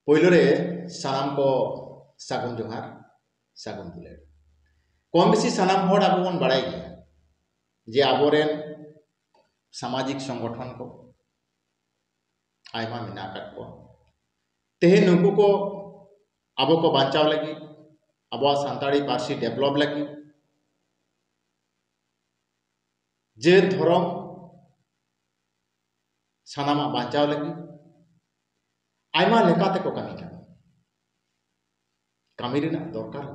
पहिलो रे सानाम को सागुन जोहार सागुन दुलार कम बेसी सानाम हर आबो बन बाड़ाय गया जे आबोरेन सामाजिक संगठन को आयमा मेना काट को तेहे नुकु को आबो को बांचाव लगी आबो सानताड़ी पार्सी डेवलप लगी जे धर्म सानामा बांचाव लगी आयमा लेकाते को कमी का कमी रेना दरकार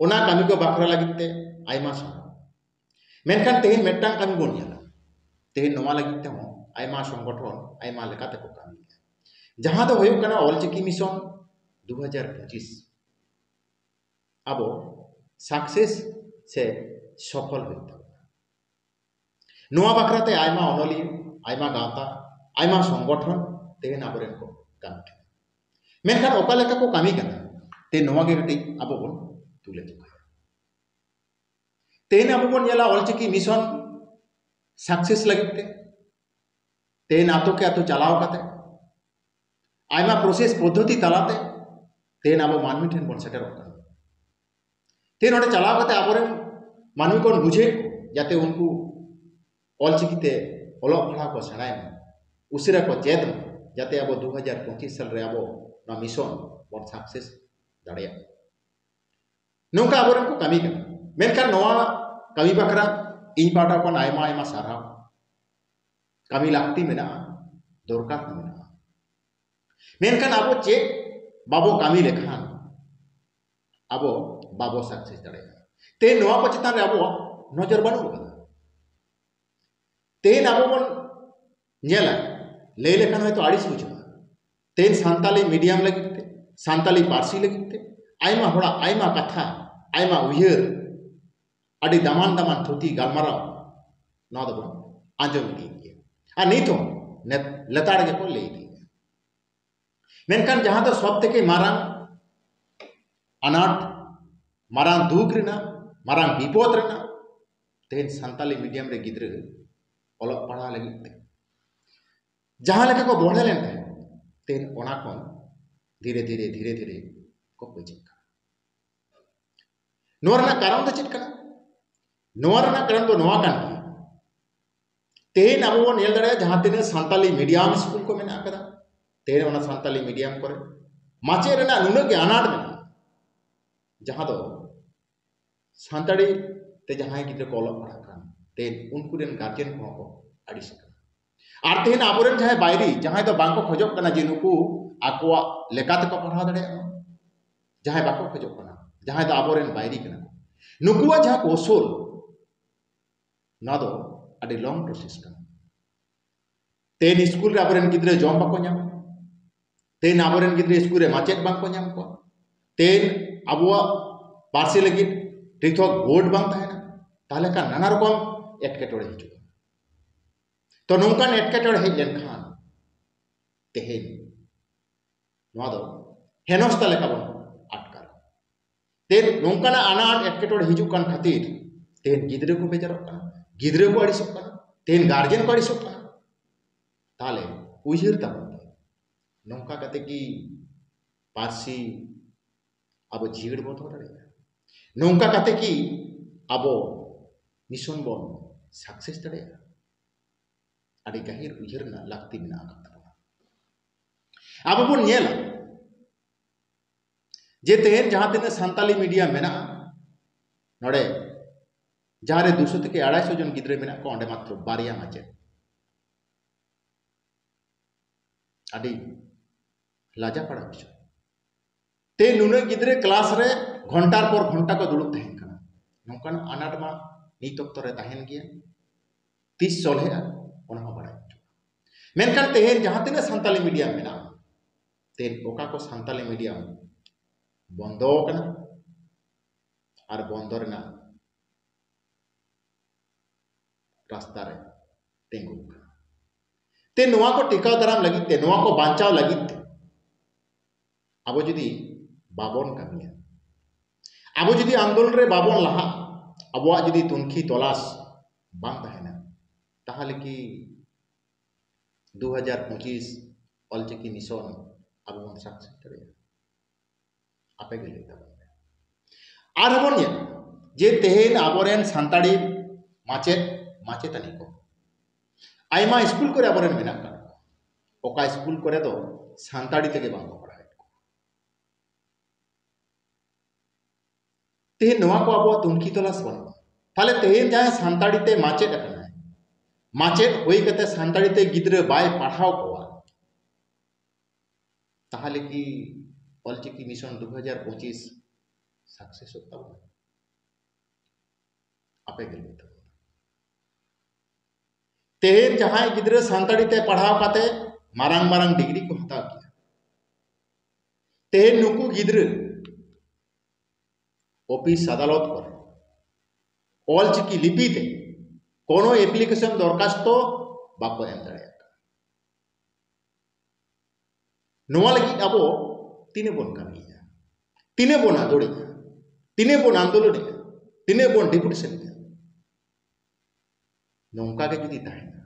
ओना कमी को बाखरा लगिते आयमा साना मेनखान तेहेन मेटटांग कमी बोन नेला तेहेन नोमा लगिते हो आयमा संगठन आयमा लेकाते को कमी जहां दो होयो कना ऑलचिकी मिशन 2025 आबो सक्सेस से सफल होता नोआ बाखराते आयमा अनोली आयमा गावता आयमा संगठन तेहेन आबोरेन को कमी मेनखान ओका लेका को कमी कना ते नोआ गे गटी आबो बोन तुले तेन आबो बोन नेला ऑलचिकी मिशन सक्सेस लगिते तेन आतो के आतो चलाव काते आयमा प्रोसेस पद्धति तलाते तेन आबो मानवी ठेन बोन सेटर होता तेन ओडे चलाव काते आबोरेन मानवी को बुझे जाते उनको ऑलचिकीते ओलो पढ़ा को सेणाय उसिरा को चेद जाते आबो 2025 साल रे आबो ना मिशन बोन सक्सेस दाड़िया नोंका आबोरेन को कमी कना मेनखान नोआ कमी बाखरा इन पाटा को आयमा आयमा साराव कमी लागती मेना दरकार मेना मेनखान आबो चे बाबो कमी लेखान आबो बाबो सक्सेस दाड़िया ते नोआ को चितान रे आबो नजर बानु कदा तेन आबो बन नेला ले लेखान होय तो आड़िस बुझा तेन सानताली मीडियम लगिते सानताली पार्सी लगिते आयमा होड़ा आयमा कथा आयमा उयहर अड़ी दमान दमान थुती गालमाराव ना दो आंजम दी आ नीतो लेताड़ के को ले दी मेनखान जहां तो सब तके मारांग अनाट मारांग दुख रेना मारांग विपद रेना तेन सानताली मीडियम रे गिद्र ओलो पढ़ा लगी जहां लेका को बढ़े लेन तेन ओना कोन धीरे धीरे धीरे धीरे को पचिक नोरना कारण दो चित कना नोरना कारण दो नोआ कान तेन आबो बन नेल दड़े जहां तेन सानताली मीडियम स्कूल को मेना कदा तेन ओना सानताली मीडियम करे माचे रेना नुना के अनाट मेना जहां दो सानताड़ी ते जहां गिद्र को ओलो पढ़ा कान तेन उनको रेन गार्जियन को आड़िस और तेन आबोरेन जहां बायरी जहां दो बांको खोजक कना जे नुकु आकोआ लेकाते को पढ़ा दड़े जहां बाको खोजक कना जहां दो आबोरेन बायरी कना नुकुआ जहां कौशल ना दो अड़ी लॉन्ग प्रोसेस कना तेन स्कूल रे आबोरेन गिद्रे जॉम बाको नाम तेन आबोरेन गिद्रे स्कूल रे माचेत बांको नाम को तेन आबोआ पार्सी लगी पृथक बोर्ड बांग ताहेना ताहले का नाना रकम एटकेटोड़े हिजु तो नौकान एटकेटोड़े हेज लेनखान तेहेन नोआ दो हेनस्ता लेका बन अटकार तेन नौकाना अनाट एटकेटोड़े हिजु कान खातिर तेन गिद्रे को बेजारक कना गिद्रे को आड़िसक कना तेन गार्जियन को आड़िसक कना ताले उयहर ताबन नौका कते की पार्सी अब जीड़ बो दड़े नौका कते की अब मिशन बन सक्सेस दड़े अड़ी गहिर उयहर ना लागती मेना अब बन नेला जे तेन जहां तेन सानताली मीडियम मेना नोडे जहां रे 200 থেকে 250 जन गिद्रे मेना को अंडे मात्र बारिया माचे अड़ी लाजा पड़ा बिचो ते नुने गिद्रे क्लास रे घंटार पर घंटा को दुड़ुब तहेन कना नौकान अनाट मा नीत अक्तो रे तहेन गिया 30 सोलहे ओना हो बड़ा मेनखान तेहेन जहां तेन सानताली मीडियम मेना तेन ओका को सानताली मीडियम बंदो कना और बंदो रेना रास्ता रे तेंगु ते नोआ को टिकाव दाराम लगी ते नोआ को बांचाव लगी अब जुदी बाबन कमिया अब जुदी आंदोलन रे बाबन लहा अबवा जुदी तुनखी तलाश बांग तहेना ताहले की 2025 ऑलचिकी मिशन अब बन सक्सेस दाड़ेया आपे गे लई ताबोन आर हबोन ये जे तेहेन आबोरेन सान्ताड़ी माचेद माचेतानी को आयमा स्कूल करे आबोरेन मेना का ओका स्कूल करे दो सान्ताड़ी तेगे बांग को पढ़ाए को तेहेन नोआ को आबो तुनकी तलाश बन ताले तेहेन जाय सान्ताड़ी ते माचेद अकना माचेद होई कते सान्ताड़ी ते गिद्रे बाय पढ़ाओ कोआ ताहले की ऑलचिकी मिशन 2025 सक्सेस होता है आपे गे लई ताबोन तेहेन जहां गिद्रे सान्ताड़ी ते पढ़ाओ काते मारांग मारांग डिग्री को हताव किया तेहेन नुकु गिद्रे ऑफिस अदालत करे ऑलचिकी लिपि ते कोनो एप्लीकेशन दरखास्त बाको एम दाड़ेया नोआ लगी आबो तिने बोन कामिया तिने बोन आंदोलिया तिने बोन आंदोलन तिने बोन डिपुटेशन नौका के जुदी ताहेना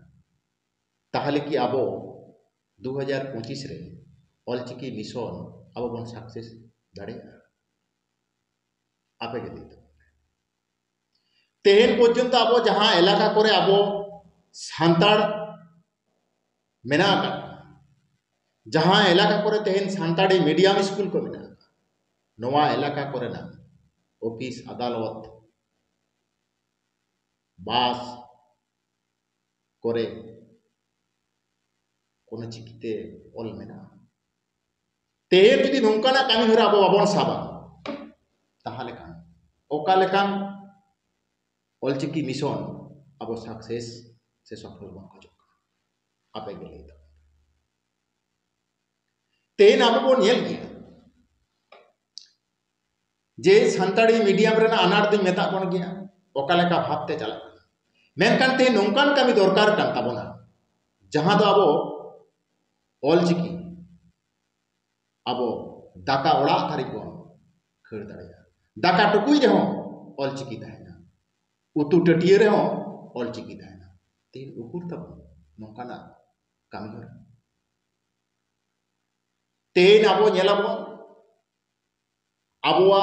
ताहले की आबो 2025 रे ऑलचिकी मिशन आबो बोन सक्सेस दाड़ेया आपे गे लई तेहेन पर्यन्त आबो जहां एलाका करे आबो सान्ताड़ मेना का जहां एलाका करे तेहेन सान्ताड़ी मीडियम स्कूल को मेना नोआ एलाका करे ना ऑफिस अदालत बास करे कोनो चिकिते ऑल मेना तेहेन जुदी नोंकाना कामी हरा आबो बाबोन साबा ताहले कान ओका लेकान ऑलचिकी मिशन अब सक्सेस से सफल बन खोज आपे गे लई तेहेन अब बन नेल गया जे सान्ताड़ी मीडियम रेना अनाट दिन मेता बन गया ओका लेका भाबते चला मेनकान ते नोंकान कामी दरकार कान ताबोना जहां दो अब ऑलचिकी अब दाका ओड़ा थारी बन खर दाड़ेया दाका टुकुई रेहो ऑलचिकी ताहेना उतु टटिए रेहो ऑलचिकी ताहेना तेन उकुर ताबोन नोंकाना कामी हरा तेन आबो नेलाबो आबोआ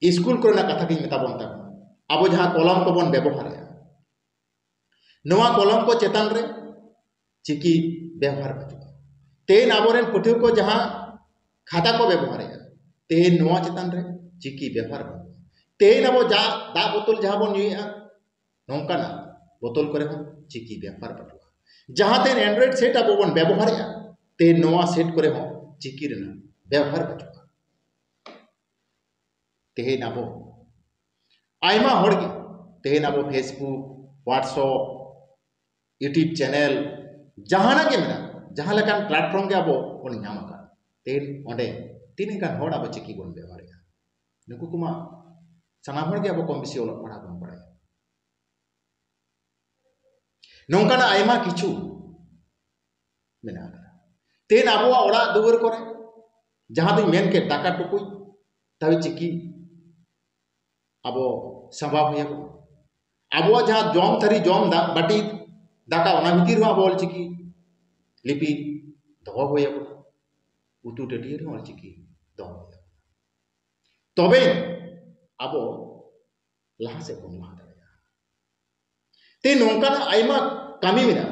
स्कूल कोरेना कथा की मेताबोन ताबोन आबो जहां कलम को बोन व्यवहारया नोआ कलम को चेतान रे चिकी व्यवहार बचुआ तेन आबोरेन पठियो को जहां खाता को व्यवहारया तेन नोआ चेतान रे चिकी व्यवहार तेन अब जा दा बोतल जहां बोन यूया नोंकाना बोतल करे हो चिकी व्यापार बटुआ जहां तेन एंड्रॉइड सेट अब बोन व्यवहारया तेन नोआ सेट करे हो चिकी रेना व्यवहार बटुआ तेन अब आयमा होड़गे तेन अब फेसबुक व्हाट्सएप यूट्यूब चैनल जहाना के मेना जहां लेकान प्लेटफॉर्म के अब बोन नाम का तेन ओंडे तीन गान होड़ अब चिकी बोन व्यवहारया नुकु कुमा सानाम हर के अब कम बेसी ओलग पढ़ा बन पढ़ाया नौकाना आयमा किछु मेना तेन आबोआ ओड़ा दुआर करे जहां दो मेन के दाका टुकुई तवे चिकी अब संभव होया आबोआ जहां जम थरी जम दा बाटी दाका ओना भितिर हो अब ऑलचिकी लिपि दो होया उतु टटिए रे ऑलचिकी दो तबे अब लहा से बन लहा दाड़ेया ते नोंकाना आयमा कामी मेना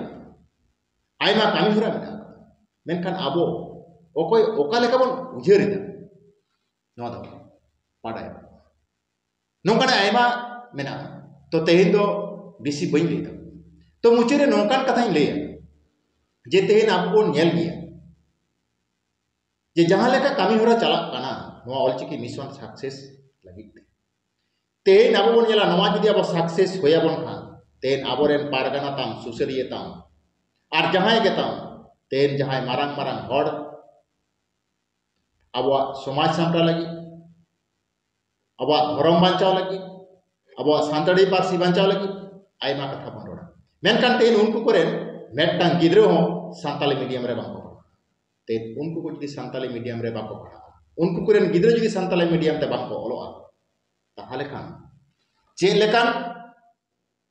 आयमा कामी हरा मेना मेनखान अब ओकोय ओका लेका बन उजेरिदा नोआ दो पाडाय नोंकाना आयमा मेना तो तेहेन दो बेसी बई लेदा तो मुचेरे नोंकान कथाई लेया जे तेहेन अब बन नेल गया जे जहां लेका कामी हरा चला काना नोआ ऑलचिकी मिशन सक्सेस लगी तेन अब बन नेला नोआ जुदी अब सक्सेस होया बन खान तेन आबोरेन पारगाना ताम सुसरिये ताम और जहां के ताम तेन जहां मारांग मारांग हड़ अब समाज सामटा लगी अब धर्म बांचाव लगी अब सान्ताड़ी पार्सी बांचाव लगी आयमा कथा बन रोड़ा मेनखान तेन उनको करेन मेटटांग गिद्रे हो सान्ताली मीडियम रे बाको पढ़ा तेन उनको को जुदी सान्ताली मीडियम रे बाको पढ़ा उनको करेन गिद्रे जुदी सान्ताली मीडियम ते बाको ओलोआ ताहले खान चे लेकान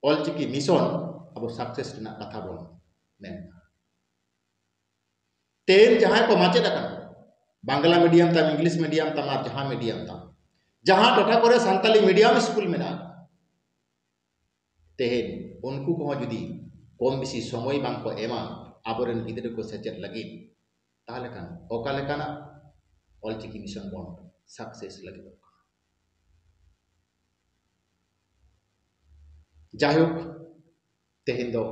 ऑलचिकी मिशन अब सक्सेस ना कथा बोन मेन तेन जहां को माचेद बांग्ला मीडियम तम इंग्लिश मीडियम तम और जहां मीडियम तम जहां टोठा करे सानताली मीडियम स्कूल में तेहन उनको को जुदी कम बेसी समय बांग को एमा आबोरेन गिद्रा को सेचेद लगी ताहले खान ओका लेकाना ऑलचिकी मिशन बन सक्सेस लगी जायक तेहन दो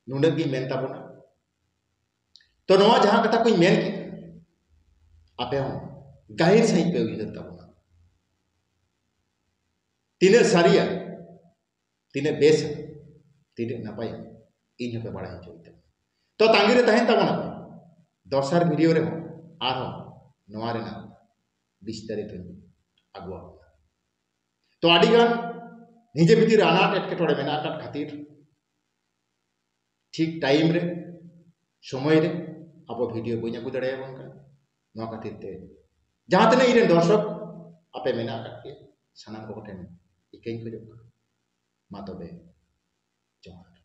नुनगी मेन ताबोना तो नवा जहां कथा कोई मेन की आपे हो गाहिर सही पे उइहर ताबोना तीने सारिया तीने बेस तीने नपाय इन पे बड़ा चलते तो तांगिरे तहन ताबोना दर्शर वीडियो रे आरो नवा रेना विस्तारित आगुआ तो आडिगान निजे भितर अनाट एटकेटोड़े मेना खातिर ठीक टाइम रे समय रे अब वीडियो बई आगू दाड़ा खातिर ते जहां तने इन दर्शक आपे मेना के सानाम को ठेन इकई खोज मा तबे जोहार।